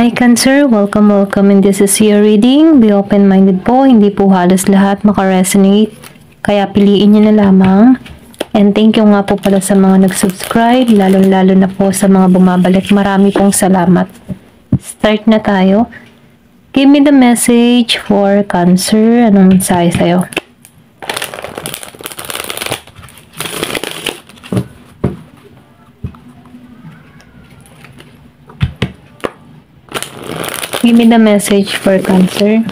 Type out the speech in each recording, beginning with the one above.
Hi Cancer, welcome and this is your reading. Be open-minded po, hindi po halos lahat makaresonate. Kaya piliin nyo na lamang. And thank you nga po pala sa mga nag-subscribe, lalo na po sa mga bumabalik. Marami pong salamat. Start na tayo. Give me the message for Cancer. Anong mensahe sa'yo? Give me the message for Cancer.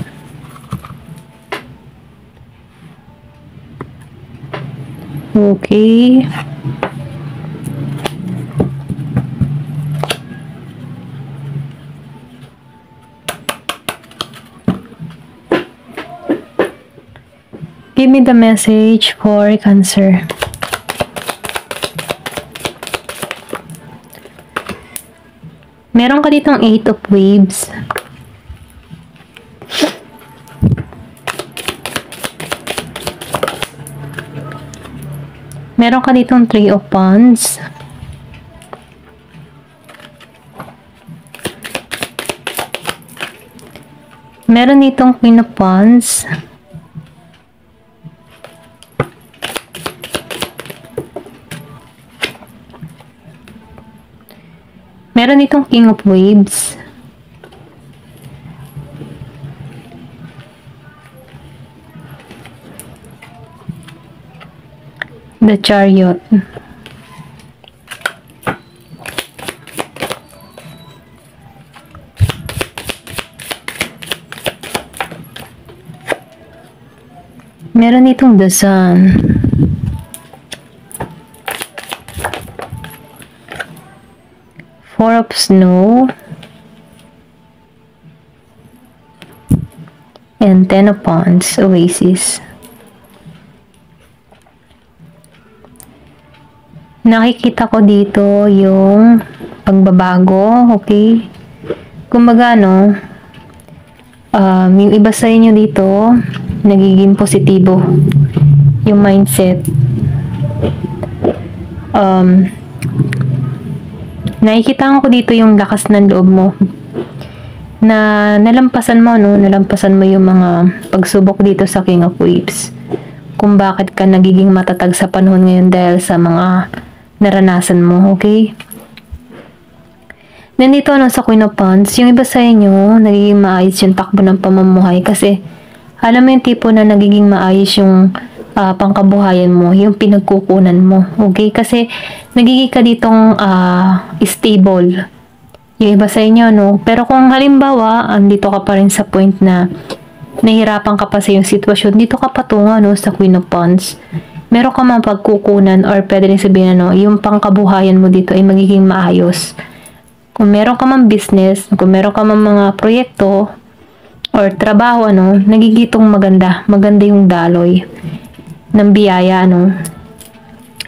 Okay. Give me the message for Cancer. Meron ka ditong 8 of Waves. Meron ka ditong 3 of Wands. Meron ditong Queen of Wands. Meron ditong King of Waves. The Chariot. Meron ditong The Sun. Four of Snow. And 10 of Wands, Oasis. Nakikita ko dito yung pagbabago, okay? Kumbaga, yung iba sa inyo dito, nagiging positibo yung mindset. Nakikita ko dito yung lakas ng loob mo na nalampasan mo, nalampasan mo yung mga pagsubok dito sa King of Waves. Kung bakit ka nagiging matatag sa panahon ngayon dahil sa mga naranasan mo, okay? Nandito sa Queen of Wands, yung iba sa inyo, nagiging maayos yung takbo ng pamumuhay kasi alam mo yung tipo na nagiging maayos yung pangkabuhayan mo, yung pinagkukunan mo, okay? Kasi nagiging ka ditong stable. Yung iba sa inyo, Pero kung halimbawa, andito ka pa rin sa point na nahihirapan ka pa sa yung sitwasyon, dito ka patunga, sa Queen of Wands. Meron ka mang pagkukunan or pwede rin sabihin, yung pangkabuhayan mo dito ay magiging maayos. Kung meron ka mang business, kung meron ka mang mga proyekto or trabaho, nagigitong maganda yung daloy ng biyaya,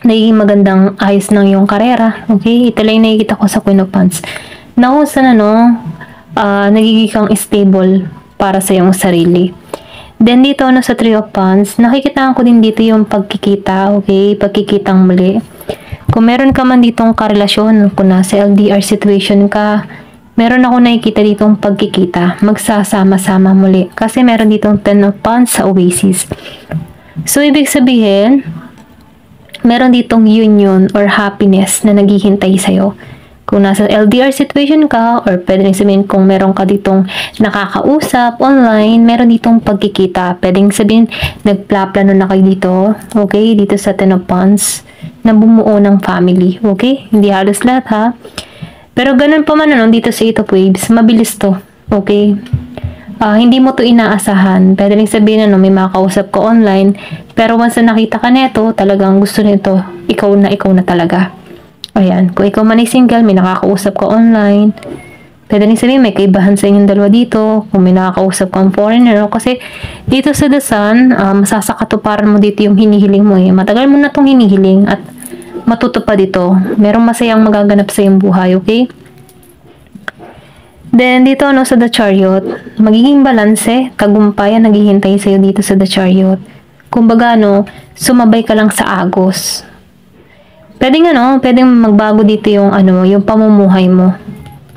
nagiging magandang ayos ng yung karera, okay? Ito lang nakikita ko sa Queen of Wands. Nahusan, nagiging kang stable para sa iyong sarili. Then dito sa Three of Wands, nakikita ko din dito yung pagkikita, okay? Pagkikitang muli. Kung meron ka man ditong karelasyon, kung nasa LDR situation ka, meron ako nakikita ditong pagkikita, magsasama-sama muli. Kasi meron ditong 10 of Wands sa Oasis. So, ibig sabihin, meron ditong union or happiness na naghihintay sa'yo. Kung nasa LDR situation ka, or pwede rin sabihin kung meron ka ditong nakakausap online, meron ditong pagkikita. Pwedeng sabihin, nagplaplano na kayo dito, okay? Dito sa 10 of Wands, na bumuo ng family, okay? Hindi halos lahat, ha? Pero ganun pa man, dito sa 8 of Waves, mabilis to, okay? Hindi mo to inaasahan. Pwede rin sabihin, may makakausap ka online, pero once na nakita ka neto, talagang gusto nito, ikaw na talaga. Ayan, kung ikaw man ay single, may nakakausap ka online, pwede rin sabihin may kaibahan sa inyong dalawa dito, kung may nakakausap kang foreigner, kasi dito sa The Sun, masasakatuparan mo dito yung hinihiling mo eh. Matagal mo na itong hinihiling at matutupad dito. Merong masayang magaganap sa iyong buhay, okay? Then, dito sa The Chariot, magiging balanse, tagumpayan, naghihintay sa'yo dito sa The Chariot. Kumbaga, sumabay ka lang sa agos. Pwedeng pwedeng magbago dito yung yung pamumuhay mo.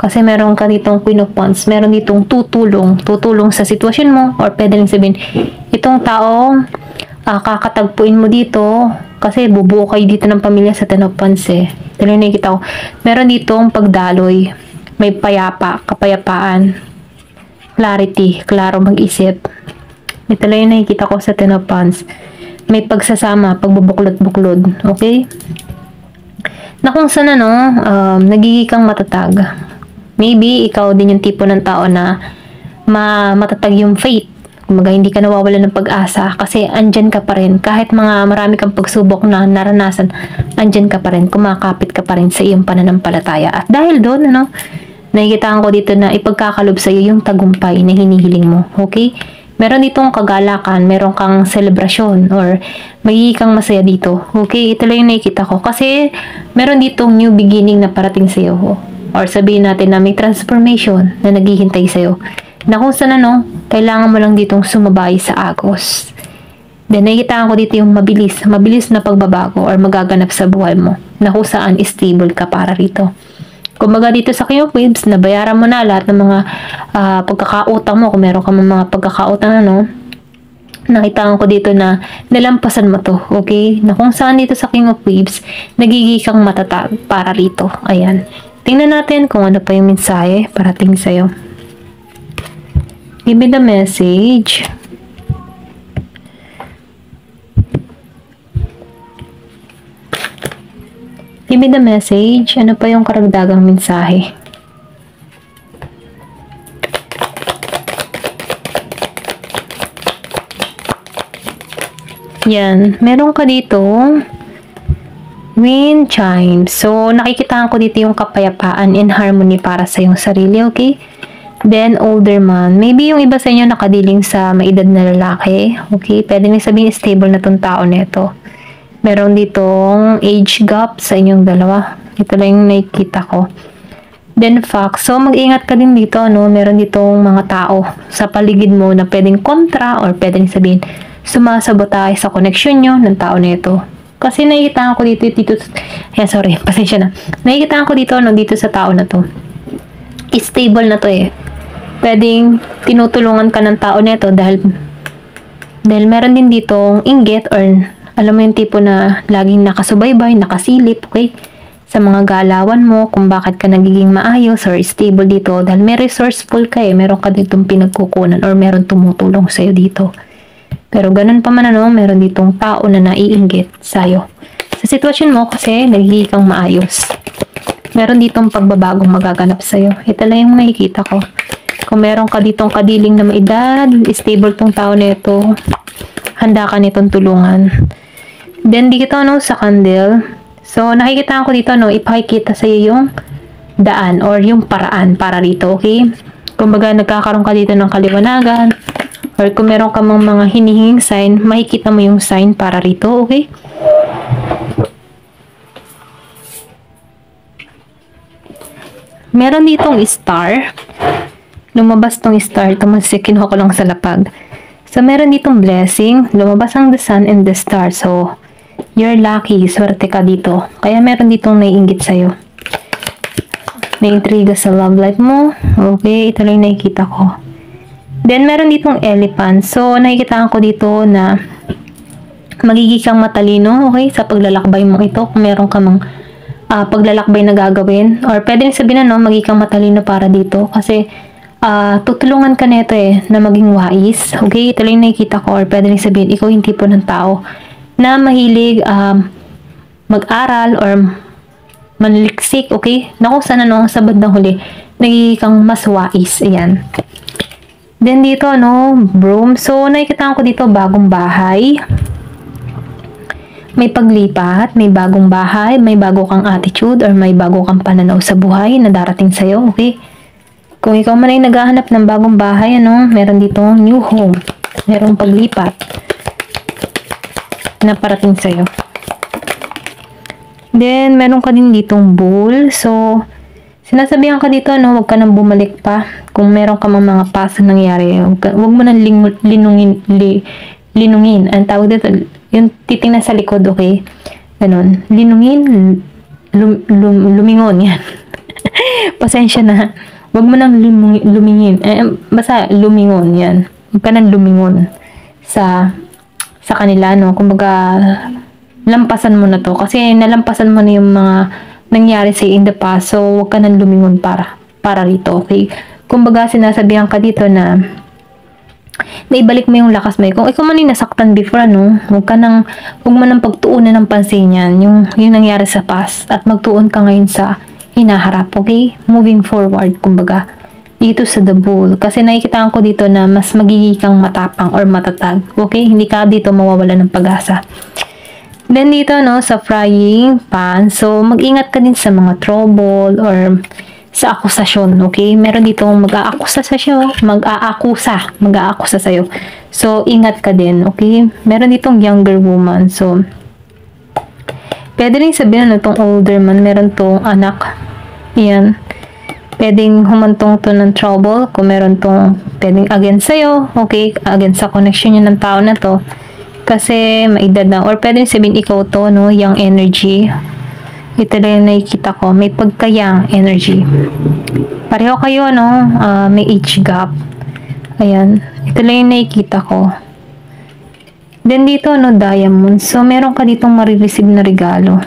Kasi meron ka ditong Queen of Wands, meron ditong tutulong sa sitwasyon mo, or pwede rin sabihin, itong tao, kakatagpuin mo dito, kasi bubuo kayo dito ng pamilya sa Ten of Wands eh. Ito lang nakikita ko. Meron ditong pagdaloy, may kapayapaan, clarity, klaro mag-isip. Ito lang yung nakikita ko sa Ten of Wands. May pagsasama, pagbubuklod-buklod, okay? Na kung saan nagiging kang matatag. Maybe, ikaw din yung tipo ng tao na matatag yung faith. Kumaga, hindi ka nawawala ng pag-asa kasi andyan ka pa rin. Kahit marami kang pagsubok na naranasan, andyan ka pa rin. Kumakapit ka pa rin sa iyong pananampalataya. At dahil doon, nakikitaan ko dito na ipagkakalob sa iyo yung tagumpay na hinihiling mo. Okay? Meron ditong kagalakan, meron kang selebrasyon, or magiging kang masaya dito. Okay, ito lang yung nakikita ko. Kasi, meron ditong new beginning na parating sa'yo. Or sabihin natin na may transformation na naghihintay sa'yo. Na kung saan kailangan mo lang ditong sumabay sa agos. Then, nakikita ko dito yung mabilis na pagbabago or magaganap sa buhay mo. Na kung saan stable ka para rito. Kumbaga dito sa King of Waves, nabayaran mo na lahat ng mga pagkakautang mo. Kung meron ka mga pagkakautang nakitaan ko dito na nalampasan mo to. Okay? Na kung saan dito sa King of Waves, nagiging kang matatag para rito. Ayan. Tingnan natin kung ano pa yung mensahe parating sa'yo. Give me the message. Give me the message. Ano pa yung karagdagang mensahe? Yan. Meron ka dito wind chimes. So, nakikitaan ko dito yung kapayapaan and harmony para sa yung sarili, okay? Then, older man. Maybe yung iba sa inyo nakadiling sa maedad na lalaki, okay? Pwede nyo sabihin stable na tong tao nito. Meron ditong age gap sa inyong dalawa. Ito lang yung nakikita ko. Then, facts. So, mag-ingat ka din dito, Meron ditong mga tao sa paligid mo na pwedeng kontra or pwedeng sabihin, sumasabotahe sa connection nyo ng tao nito. Kasi nakikita ko dito, pasensya na. Nakikita ko dito, dito sa tao na to. Stable na to eh. Pwedeng tinutulungan ka ng tao nito dahil meron din ditong inggit or alam mo yung tipo na laging nakasubaybay, nakasilip, okay? Sa mga galawan mo, kung bakit ka nagiging maayos or stable dito. Dahil may resourceful ka eh. Meron ka ditong pinagkukunan or meron tumutulong sa'yo dito. Pero ganun pa man meron ditong tao na naiinggit sa'yo. Sa sitwasyon mo kasi, nagiging kang maayos. Meron ditong pagbabagong magaganap sa'yo. Ito lang yung nakikita ko. Kung meron ka ditong kadiling na maedad, stable tong tao nito, handa ka nitong tulungan. Then, dito, sa candle. So, nakikita ko dito, ipakikita sa iyo yung daan or yung paraan para rito, okay? Kumbaga, nagkakaroon ka dito ng kaliwanagan or kung meron ka mga hinihinging sign, makikita mo yung sign para rito, okay? Meron ditong star. Lumabas tong star. Ito kinuha ko lang sa lapag. So, meron ditong blessing. Lumabas ang the sun and the star. So, you're lucky. Swerte ka dito. Kaya meron ditong naiinggit sa'yo. Naiintriga sa love life mo. Okay, ito lang yung nakikita ko. Then, meron ditong elephant. So, nakikita ko dito na magiging kang matalino, okay, sa paglalakbay mo ito. Kung meron ka paglalakbay na gagawin. Or pwede rin sabihin magiging kang matalino para dito. Kasi, tutulungan ka nito na maging wais. Okay, ito lang yung nakikita ko. Or pwede rin sabihin, ikaw yung tipo ng tao na mahilig mag-aral or manliksik, okay? Na kung saan sa bandang huli, nagiging kang mas wais. Ayan. Then dito, broom. So, nakikita ko dito, bagong bahay. May paglipat, may bagong bahay, may bago kang attitude, or may bago kang pananaw sa buhay na darating sa'yo, okay? Kung ikaw man ay naghahanap ng bagong bahay, meron dito new home. Merong paglipat na parating sa'yo. Then, meron ka din ditong bull. So, sinasabihan ka dito, huwag ka nang bumalik pa. Kung meron ka mga past nangyari, huwag mo nang linungin. Ang tawag dito, yung titingnan sa likod, okay? Ganun. Linungin, lumingon, yan. Pasensya na. Huwag mo nang lumingin. Basta lumingon yan. Huwag ka nang lumingon sa kanila, no? Kumbaga, lampasan mo na to. Kasi nalampasan mo na yung mga nangyari sa in the past. So, huwag ka nang lumingon para rito, okay? Kumbaga, sinasabihan ka dito na ibalik mo yung lakas mo. Kung ikaw man yung nasaktan before, no? Huwag mo nang pagtuunan ng pansin yan. Yung nangyari sa past. At magtuon ka ngayon sa hinaharap, okay? Moving forward, kumbaga. Dito sa the bull. Kasi nakikita ko dito na mas magiging kang matapang or matatag. Okay? Hindi ka dito mawawala ng pag-asa. Then dito, no, sa frying pan. So, mag-ingat ka din sa mga trouble or sa akusasyon. Okay? Meron dito mag-aakusa sa'yo. So, ingat ka din. Okay? Meron ditong younger woman. So, pwede rin sabihin na itong older man, meron tong anak. Yan. Pwedeng humantong to ng trouble kung meron tong pwedeng against sa'yo. Okay? Against sa connection niya ng tao na to. Kasi maedad na. Or pwedeng sabihin ikaw to, no? Young energy. Ito lang yung nakikita ko. May pagka-young energy. Pareho kayo, no? May age gap. Ayan. Ito lang yung nakikita ko. Then dito, no, diamond. So, meron ka ditong marireceive na regalo.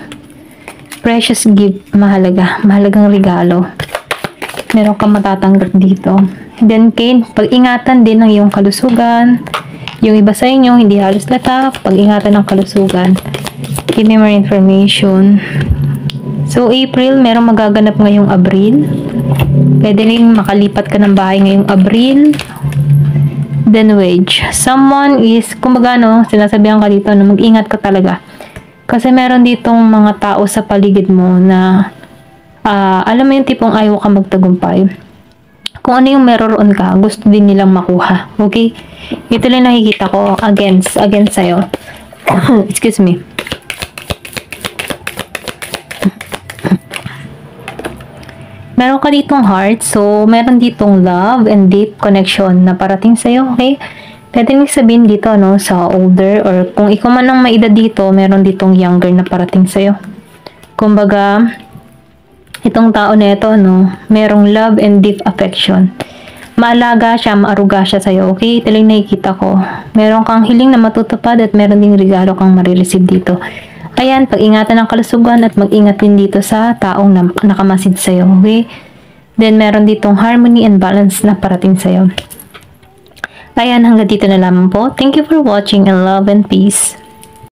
Precious gift. Mahalagang regalo. Meron ka matatanggap dito. Then, Cain, pag-ingatan din ng iyong kalusugan. Yung iba sa inyo, hindi halos lata. Pag-ingatan ng kalusugan. Give me more information. So, April, meron magaganap ngayong Abril. Pwede rin makalipat ka ng bahay ngayong Abril. Then wage. Someone is, kumbaga, no, sinasabihan ka dito na mag-ingat ka talaga. Kasi meron ditong mga tao sa paligid mo na, alam mo yung tipong ayaw ka magtagumpay. Kung ano yung meron ka, gusto din nilang makuha. Okay? Ito lang nakikita ko against sa'yo. Excuse me. Meron ka ditong heart. So, meron ditong love and deep connection na parating sa'yo. Okay? Pwede nang sabihin dito, no, sa older or kung ikaw man ang may edad dito, meron ditong younger na parating sa'yo. Kumbaga, itong tao na ito, no, merong love and deep affection. Maalaga siya, maaruga siya sa'yo. Okay? Ito lang nakikita ko. Meron kang hiling na matutupad at meron ding regalo kang marireceive dito. Ayan, pag-ingatan ng kalusugan at mag-ingat din dito sa taong nakamasid sa'yo. Okay? Then, meron ditong harmony and balance na parating sa'yo. Ayan, hanggang dito na lamang po. Thank you for watching and love and peace.